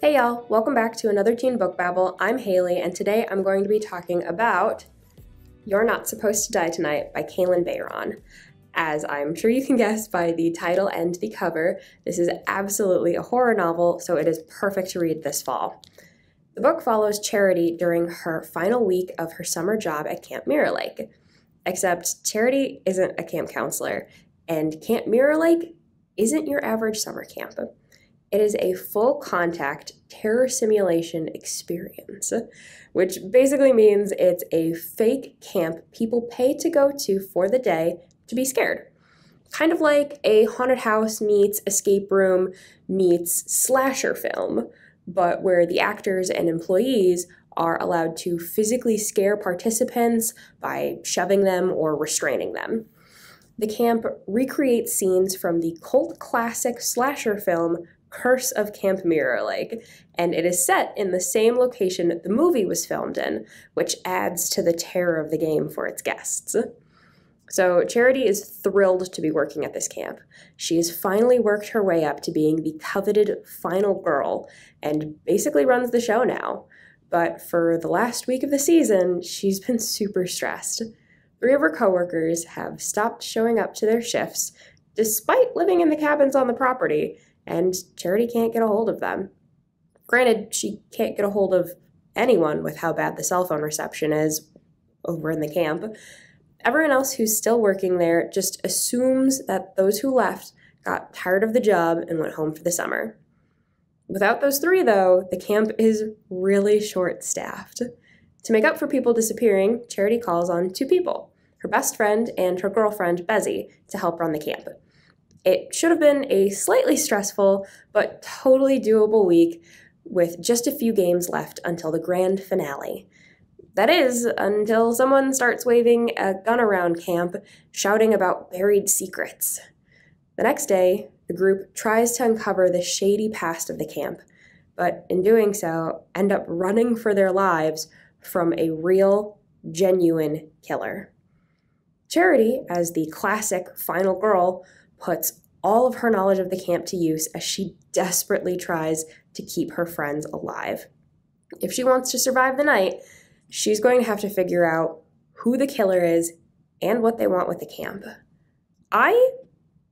Hey y'all, welcome back to another Teen Book Babble. I'm Hayley, and today I'm going to be talking about You're Not Supposed to Die Tonight by Kalynn Bayron. As I'm sure you can guess by the title and the cover, this is absolutely a horror novel, so it is perfect to read this fall. The book follows Charity during her final week of her summer job at Camp Mirror Lake. Except Charity isn't a camp counselor, and Camp Mirror Lake isn't your average summer camp. It is a full-contact terror simulation experience, which basically means it's a fake camp people pay to go to for the day to be scared. Kind of like a haunted house meets escape room meets slasher film, but where the actors and employees are allowed to physically scare participants by shoving them or restraining them. The camp recreates scenes from the cult classic slasher film Curse of Camp Mirror Lake, and it is set in the same location the movie was filmed in, which adds to the terror of the game for its guests. So Charity is thrilled to be working at this camp. She has finally worked her way up to being the coveted final girl and basically runs the show now. But for the last week of the season, she's been super stressed. 3 of her coworkers have stopped showing up to their shifts despite living in the cabins on the property, and Charity can't get a hold of them. Granted, she can't get a hold of anyone with how bad the cell phone reception is over in the camp. Everyone else who's still working there just assumes that those who left got tired of the job and went home for the summer. Without those 3, though, the camp is really short-staffed. To make up for people disappearing, Charity calls on 2 people, her best friend and her girlfriend, Bezzy, to help run the camp. It should have been a slightly stressful, but totally doable week with just a few games left until the grand finale. That is, until someone starts waving a gun around camp, shouting about buried secrets. The next day, the group tries to uncover the shady past of the camp, but in doing so, end up running for their lives from a real, genuine killer. Charity, as the classic final girl, puts all of her knowledge of the camp to use as she desperately tries to keep her friends alive. If she wants to survive the night, she's going to have to figure out who the killer is and what they want with the camp. I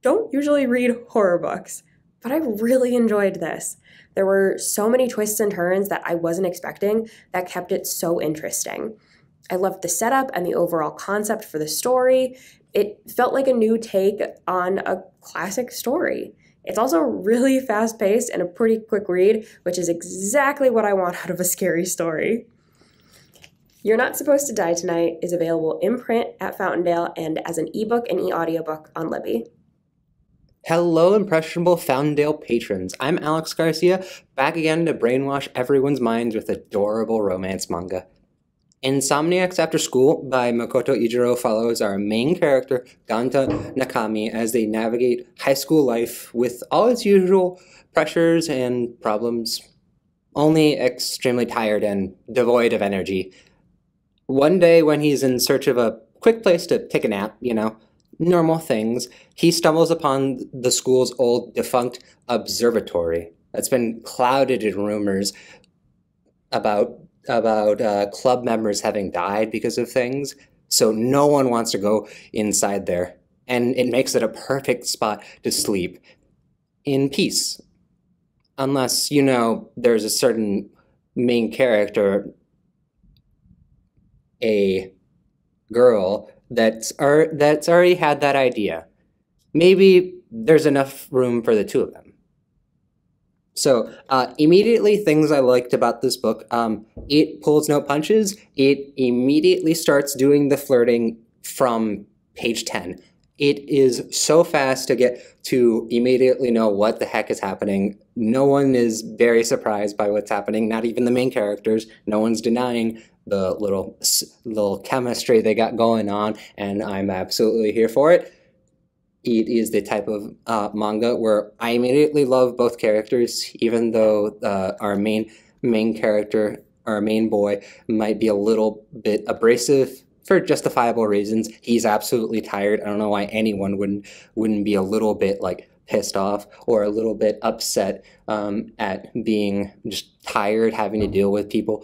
don't usually read horror books, but I really enjoyed this. There were so many twists and turns that I wasn't expecting that kept it so interesting. I loved the setup and the overall concept for the story. It felt like a new take on a classic story. It's also really fast-paced and a pretty quick read, which is exactly what I want out of a scary story. You're Not Supposed to Die Tonight is available in print at Fountaindale and as an ebook and e-audiobook on Libby. Hello, impressionable Fountaindale patrons. I'm Alex Garcia, back again to brainwash everyone's minds with adorable romance manga. Insomniacs After School by Makoto Ojiro follows our main character, Ganta Nakami, as they navigate high school life with all its usual pressures and problems, only extremely tired and devoid of energy. One day when he's in search of a quick place to take a nap, normal things, he stumbles upon the school's old defunct observatory that's been clouded in rumors about club members having died because of things, so no one wants to go inside there, and it makes it a perfect spot to sleep in peace. Unless, there's a certain main character, a girl, that's already had that idea. Maybe there's enough room for the 2 of them. So immediately, things I liked about this book, it pulls no punches. It immediately starts doing the flirting from page 10. It is so fast to get to immediately know what the heck is happening. No one is very surprised by what's happening, not even the main characters. No one's denying the little chemistry they got going on, and I'm absolutely here for it. It is the type of manga where I immediately love both characters, even though our main character, our main boy, might be a little bit abrasive for justifiable reasons. He's absolutely tired. I don't know why anyone wouldn't be a little bit pissed off or a little bit upset at being just tired having to deal with people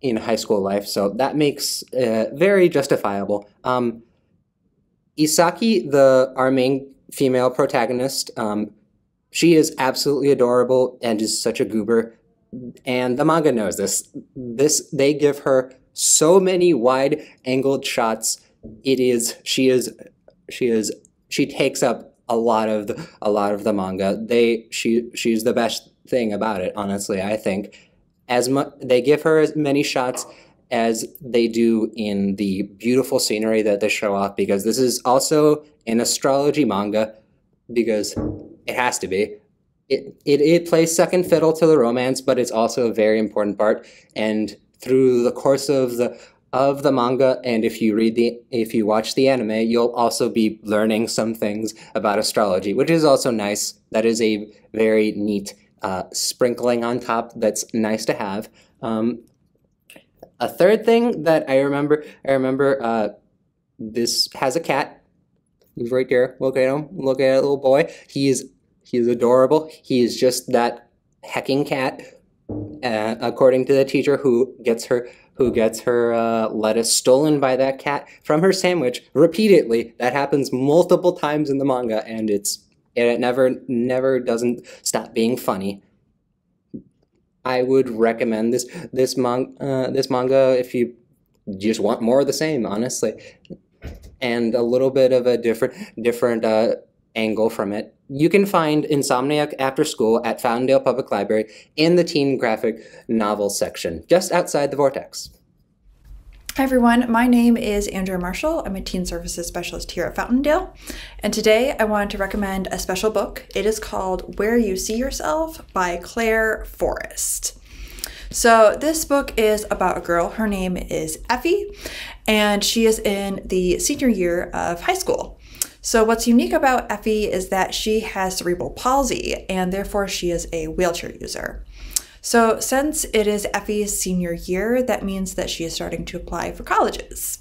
in high school life. So that makes very justifiable. Isaki, our main female protagonist, she is absolutely adorable and is such a goober. And the manga knows this. They give her so many wide-angled shots. She takes up a lot of the manga. She's the best thing about it, honestly, I think. They give her as many shots as they do in the beautiful scenery that they show off, because this is also an astrology manga, because it has to be. It plays second fiddle to the romance, but it's also a very important part. And through the course of the manga, and if you watch the anime, you'll also be learning some things about astrology, which is also nice. That is a very neat sprinkling on top that's nice to have. A third thing that I remember, this has a cat. He's right there. Look at him. Look at that little boy. He's adorable. He is just that hecking cat, according to the teacher who gets her lettuce stolen by that cat from her sandwich repeatedly. That happens multiple times in the manga, and it never doesn't stop being funny. I would recommend this manga if you just want more of the same, honestly, and a little bit of a different angle from it. You can find Insomniac After School at Fountaindale Public Library in the teen graphic novel section, just outside the Vortex. Hi everyone, my name is Andrea Marshall. I'm a teen services specialist here at Fountaindale, and today I wanted to recommend a special book. It is called Where You See Yourself by Forrest. So this book is about a girl. Her name is Effie, and she is in the senior year of high school. So what's unique about Effie is that she has cerebral palsy, and therefore she is a wheelchair user. So since it is Effie's senior year, that means that she is starting to apply for colleges.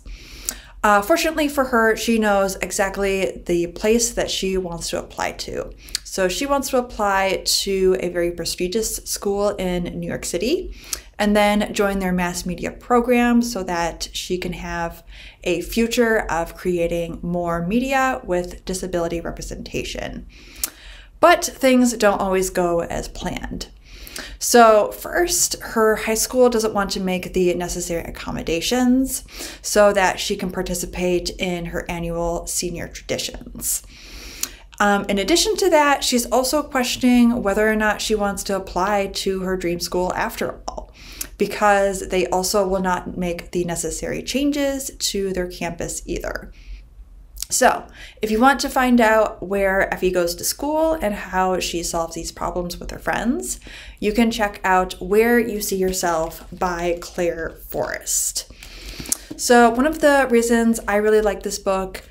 Fortunately for her, she knows exactly the place that she wants to apply to. So she wants to apply to a very prestigious school in New York City, and then join their mass media program so that she can have a future of creating more media with disability representation. But things don't always go as planned. So first, her high school doesn't want to make the necessary accommodations so that she can participate in her annual senior traditions. In addition to that, she's also questioning whether or not she wants to apply to her dream school after all, because they also will not make the necessary changes to their campus either. So, if you want to find out where Effie goes to school and how she solves these problems with her friends, you can check out Where You See Yourself by Forrest. So, one of the reasons I really like this book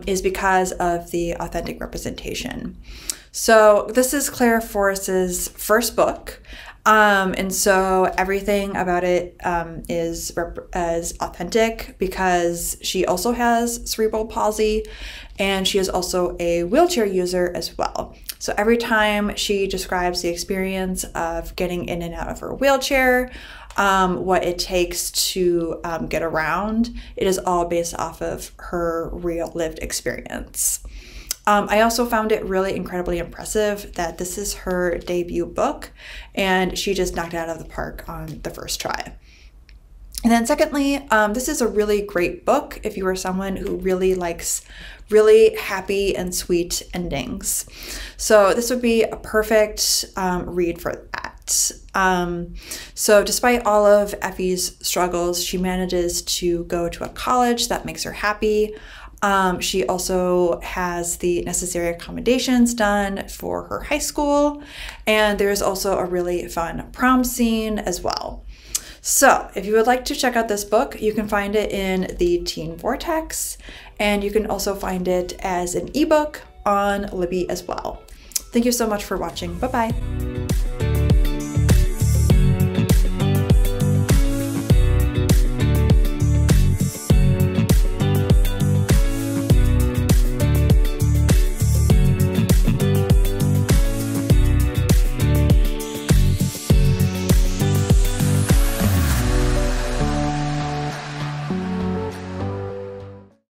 is because of the authentic representation. So, this is Forrest's first book. And so everything about it is authentic because she also has cerebral palsy, and she is also a wheelchair user as well. So every time she describes the experience of getting in and out of her wheelchair, what it takes to get around, it is all based off of her real lived experience. I also found it really incredibly impressive that this is her debut book, and she just knocked it out of the park on the first try. And then secondly, this is a really great book if you are someone who really likes really happy and sweet endings. So this would be a perfect read for that. So despite all of Effie's struggles, she manages to go to a college that makes her happy. She also has the necessary accommodations done for her high school, and there's also a really fun prom scene as well. So if you would like to check out this book, you can find it in the Teen Vortex, and you can also find it as an ebook on Libby as well. Thank you so much for watching. Bye-bye.